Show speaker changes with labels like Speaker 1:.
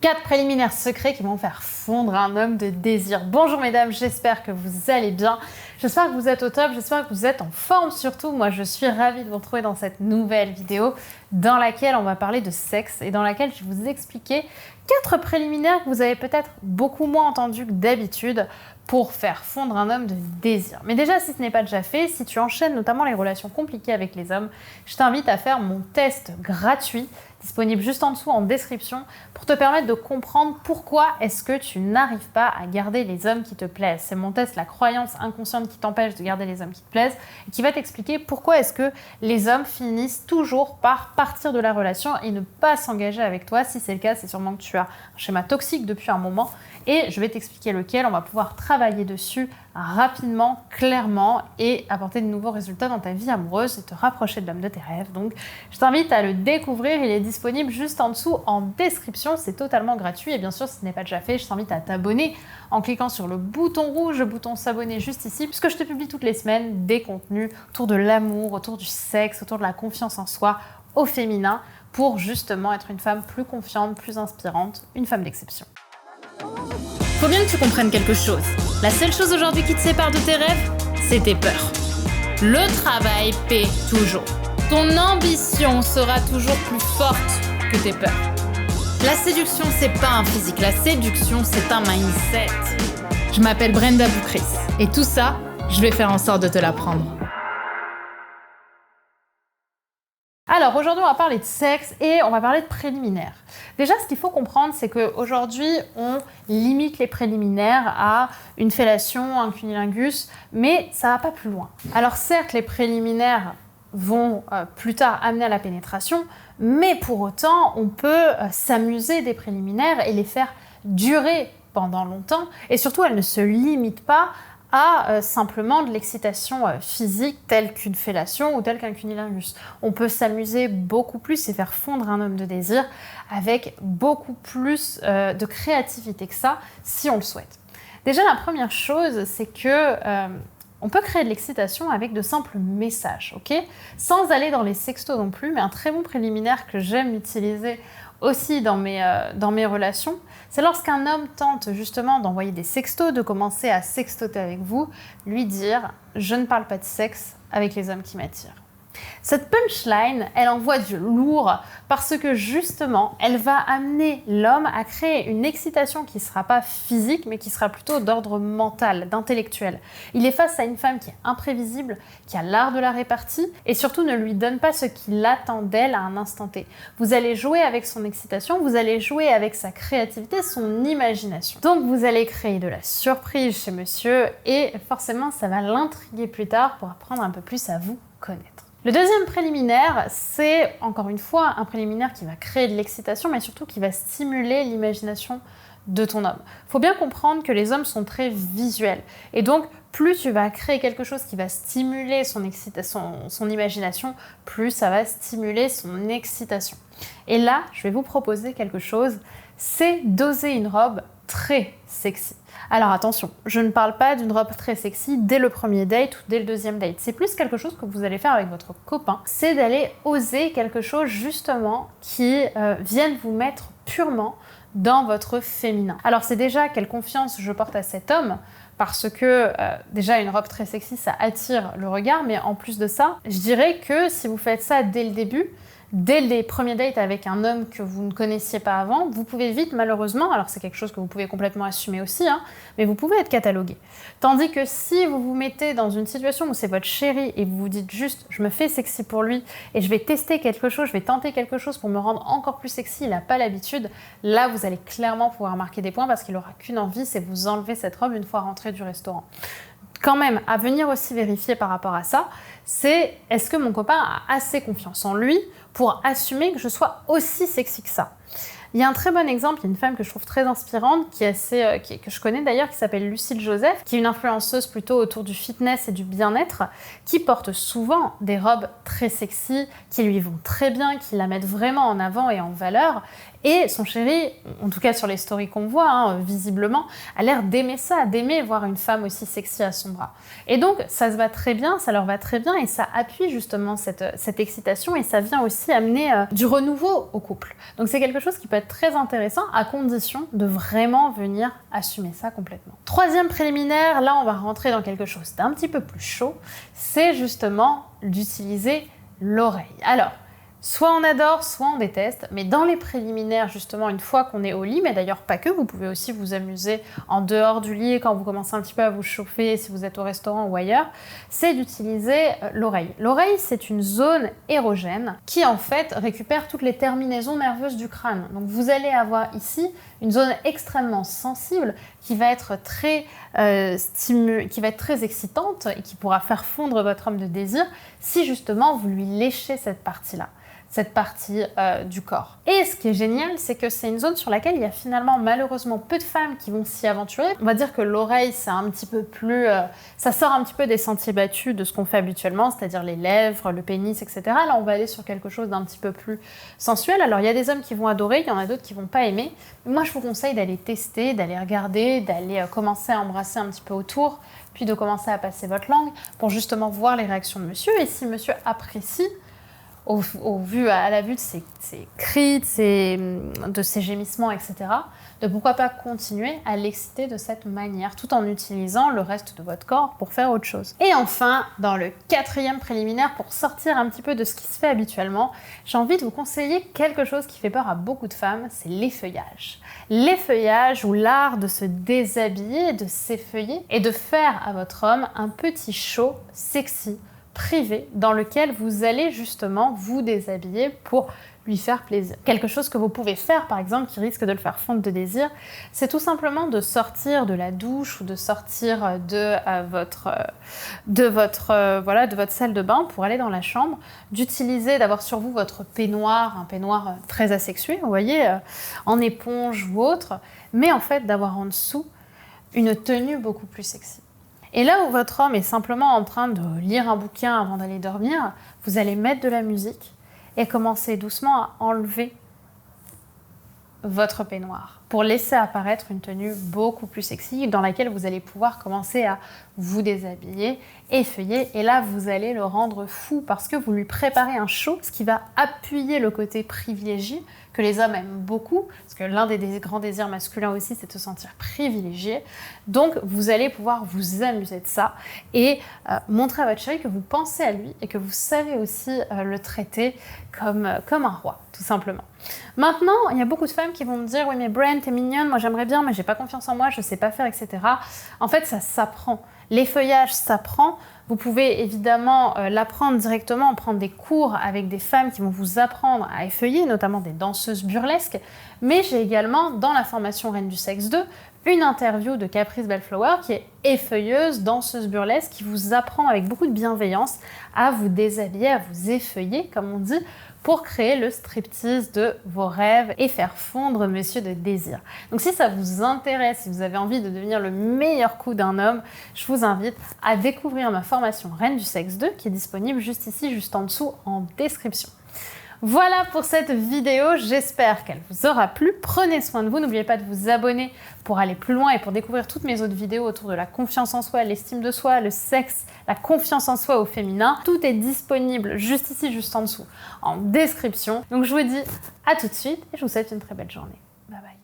Speaker 1: 4 préliminaires secrets qui vont faire fondre un homme de désir. Bonjour mesdames, j'espère que vous allez bien. J'espère que vous êtes au top, j'espère que vous êtes en forme surtout. Moi, je suis ravie de vous retrouver dans cette nouvelle vidéo dans laquelle on va parler de sexe et dans laquelle je vais vous expliquer 4 préliminaires que vous avez peut-être beaucoup moins entendus que d'habitude pour faire fondre un homme de désir. Mais déjà, si ce n'est pas déjà fait, si tu enchaînes notamment les relations compliquées avec les hommes, je t'invite à faire mon test gratuit, disponible juste en dessous en description, pour te permettre de comprendre pourquoi est-ce que tu n'arrives pas à garder les hommes qui te plaisent. C'est mon test, la croyance inconsciente qui t'empêche de garder les hommes qui te plaisent, et qui va t'expliquer pourquoi est-ce que les hommes finissent toujours par partir de la relation et ne pas s'engager avec toi. Si c'est le cas, c'est sûrement que tu as un schéma toxique depuis un moment, et je vais t'expliquer lequel. On va pouvoir travailler dessus rapidement, clairement, et apporter de nouveaux résultats dans ta vie amoureuse et te rapprocher de l'homme de tes rêves. Donc, je t'invite à le découvrir. Il est disponible juste en dessous en description. C'est totalement gratuit. Et bien sûr, si ce n'est pas déjà fait, je t'invite à t'abonner en cliquant sur le bouton rouge, le bouton s'abonner juste ici, puisque je te publie toutes les semaines des contenus autour de l'amour, autour du sexe, autour de la confiance en soi, au féminin, pour justement être une femme plus confiante, plus inspirante, une femme d'exception.
Speaker 2: Faut bien que tu comprennes quelque chose. La seule chose aujourd'hui qui te sépare de tes rêves, c'est tes peurs. Le travail paie toujours. Ton ambition sera toujours plus forte que tes peurs. La séduction, c'est pas un physique. La séduction, c'est un mindset. Je m'appelle Brenda Boukris. Et tout ça, je vais faire en sorte de te l'apprendre.
Speaker 1: Alors aujourd'hui, on va parler de sexe et on va parler de préliminaires. Déjà, ce qu'il faut comprendre, c'est qu'aujourd'hui, on limite les préliminaires à une fellation, un cunnilingus, mais ça va pas plus loin. Alors certes, les préliminaires vont plus tard amener à la pénétration, mais pour autant, on peut s'amuser des préliminaires et les faire durer pendant longtemps. Et surtout, elles ne se limitent pas à simplement de l'excitation physique telle qu'une fellation ou telle qu'un cunnilingus. On peut s'amuser beaucoup plus et faire fondre un homme de désir avec beaucoup plus de créativité que ça, si on le souhaite. Déjà, la première chose, c'est que on peut créer de l'excitation avec de simples messages, ok ? Sans aller dans les sextos non plus, mais un très bon préliminaire que j'aime utiliser aussi dans mes relations, c'est lorsqu'un homme tente justement d'envoyer des sextos, de commencer à sextoter avec vous, lui dire « je ne parle pas de sexe avec les hommes qui m'attirent ». Cette punchline, elle envoie du lourd parce que justement, elle va amener l'homme à créer une excitation qui ne sera pas physique, mais qui sera plutôt d'ordre mental, d'intellectuel. Il est face à une femme qui est imprévisible, qui a l'art de la répartie et surtout ne lui donne pas ce qu'il attend d'elle à un instant T. Vous allez jouer avec son excitation, vous allez jouer avec sa créativité, son imagination. Donc vous allez créer de la surprise chez monsieur et forcément, ça va l'intriguer plus tard pour apprendre un peu plus à vous connaître. Le deuxième préliminaire, c'est encore une fois un préliminaire qui va créer de l'excitation, mais surtout qui va stimuler l'imagination de ton homme. Il faut bien comprendre que les hommes sont très visuels. Et donc, plus tu vas créer quelque chose qui va stimuler son imagination, plus ça va stimuler son excitation. Et là, je vais vous proposer quelque chose, c'est d'oser une robe très sexy. Alors attention, je ne parle pas d'une robe très sexy dès le premier date ou dès le deuxième date. C'est plus quelque chose que vous allez faire avec votre copain. C'est d'aller oser quelque chose justement qui vienne vous mettre purement dans votre féminin. Alors c'est déjà quelle confiance je porte à cet homme, parce que déjà une robe très sexy, ça attire le regard, mais en plus de ça, je dirais que si vous faites ça dès le début, dès les premiers dates avec un homme que vous ne connaissiez pas avant, vous pouvez vite, malheureusement, alors c'est quelque chose que vous pouvez complètement assumer aussi, mais vous pouvez être catalogué. Tandis que si vous vous mettez dans une situation où c'est votre chéri et vous vous dites juste « je me fais sexy pour lui et je vais tester quelque chose, je vais tenter quelque chose pour me rendre encore plus sexy, il n'a pas l'habitude », là vous allez clairement pouvoir marquer des points parce qu'il n'aura qu'une envie, c'est vous enlever cette robe une fois rentré du restaurant. Quand même, à venir aussi vérifier par rapport à ça, c'est est-ce que mon copain a assez confiance en lui pour assumer que je sois aussi sexy que ça. Il y a un très bon exemple, il y a une femme que je trouve très inspirante, que je connais d'ailleurs, qui s'appelle Lucille Joseph, qui est une influenceuse plutôt autour du fitness et du bien-être, qui porte souvent des robes très sexy, qui lui vont très bien, qui la mettent vraiment en avant et en valeur. Et son chéri, en tout cas sur les stories qu'on voit, hein, visiblement, a l'air d'aimer ça, d'aimer voir une femme aussi sexy à son bras. Et donc, ça se va très bien, ça leur va très bien, et ça appuie justement cette excitation, et ça vient aussi amener du renouveau au couple. Donc c'est quelque chose qui peut être très intéressant, à condition de vraiment venir assumer ça complètement. Troisième préliminaire, là on va rentrer dans quelque chose d'un petit peu plus chaud, c'est justement d'utiliser l'oreille. Alors, soit on adore, soit on déteste, mais dans les préliminaires, justement, une fois qu'on est au lit, mais d'ailleurs pas que, vous pouvez aussi vous amuser en dehors du lit quand vous commencez un petit peu à vous chauffer, si vous êtes au restaurant ou ailleurs, c'est d'utiliser l'oreille. L'oreille, c'est une zone érogène qui, en fait, récupère toutes les terminaisons nerveuses du crâne. Donc vous allez avoir ici une zone extrêmement sensible qui va être très qui va être très excitante et qui pourra faire fondre votre homme de désir si justement vous lui léchez cette partie-là, cette partie du corps. Et ce qui est génial, c'est que c'est une zone sur laquelle il y a finalement malheureusement peu de femmes qui vont s'y aventurer. On va dire que l'oreille, c'est un petit peu plus... ça sort un petit peu des sentiers battus de ce qu'on fait habituellement, c'est-à-dire les lèvres, le pénis, etc. Là, on va aller sur quelque chose d'un petit peu plus sensuel. Alors, il y a des hommes qui vont adorer, il y en a d'autres qui vont pas aimer. Mais moi, je vous conseille d'aller tester, d'aller regarder, d'aller commencer à embrasser un petit peu autour, puis de commencer à passer votre langue pour justement voir les réactions de monsieur. Et si monsieur apprécie, à la vue de ses cris, de ses gémissements, etc., de pourquoi pas continuer à l'exciter de cette manière, tout en utilisant le reste de votre corps pour faire autre chose. Et enfin, dans le quatrième préliminaire, pour sortir un petit peu de ce qui se fait habituellement, j'ai envie de vous conseiller quelque chose qui fait peur à beaucoup de femmes, c'est l'effeuillage. L'effeuillage ou l'art de se déshabiller, de s'effeuiller et de faire à votre homme un petit show sexy, privé, dans lequel vous allez justement vous déshabiller pour lui faire plaisir. Quelque chose que vous pouvez faire, par exemple, qui risque de le faire fondre de désir, c'est tout simplement de sortir de la douche ou de sortir de votre salle de bain pour aller dans la chambre, d'avoir sur vous votre peignoir, un peignoir très asexué, vous voyez, en éponge ou autre, mais en fait d'avoir en dessous une tenue beaucoup plus sexy. Et là où votre homme est simplement en train de lire un bouquin avant d'aller dormir, vous allez mettre de la musique et commencer doucement à enlever votre peignoir pour laisser apparaître une tenue beaucoup plus sexy dans laquelle vous allez pouvoir commencer à vous déshabiller, effeuiller, et là vous allez le rendre fou parce que vous lui préparez un show, ce qui va appuyer le côté privilégié que les hommes aiment beaucoup, parce que l'un des grands désirs masculins aussi, c'est de se sentir privilégié. Donc vous allez pouvoir vous amuser de ça et montrer à votre chéri que vous pensez à lui et que vous savez aussi le traiter comme un roi, tout simplement. Maintenant, il y a beaucoup de femmes qui vont me dire « Oui, mais Bren, t'es mignonne, moi j'aimerais bien, mais j'ai pas confiance en moi, je sais pas faire, etc. » En fait, ça s'apprend. L'effeuillage s'apprend. Vous pouvez évidemment l'apprendre directement, prendre des cours avec des femmes qui vont vous apprendre à effeuiller, notamment des danseuses burlesques. Mais j'ai également, dans la formation Reine du Sexe 2, une interview de Caprice Bellflower qui est effeuilleuse, danseuse burlesque, qui vous apprend avec beaucoup de bienveillance à vous déshabiller, à vous effeuiller, comme on dit, pour créer le striptease de vos rêves et faire fondre monsieur de désir. Donc si ça vous intéresse, si vous avez envie de devenir le meilleur coup d'un homme, je vous invite à découvrir ma formation Reine du Sexe 2 qui est disponible juste ici, juste en dessous, en description. Voilà pour cette vidéo, j'espère qu'elle vous aura plu. Prenez soin de vous, n'oubliez pas de vous abonner pour aller plus loin et pour découvrir toutes mes autres vidéos autour de la confiance en soi, l'estime de soi, le sexe, la confiance en soi au féminin. Tout est disponible juste ici, juste en dessous, en description. Donc je vous dis à tout de suite et je vous souhaite une très belle journée. Bye bye.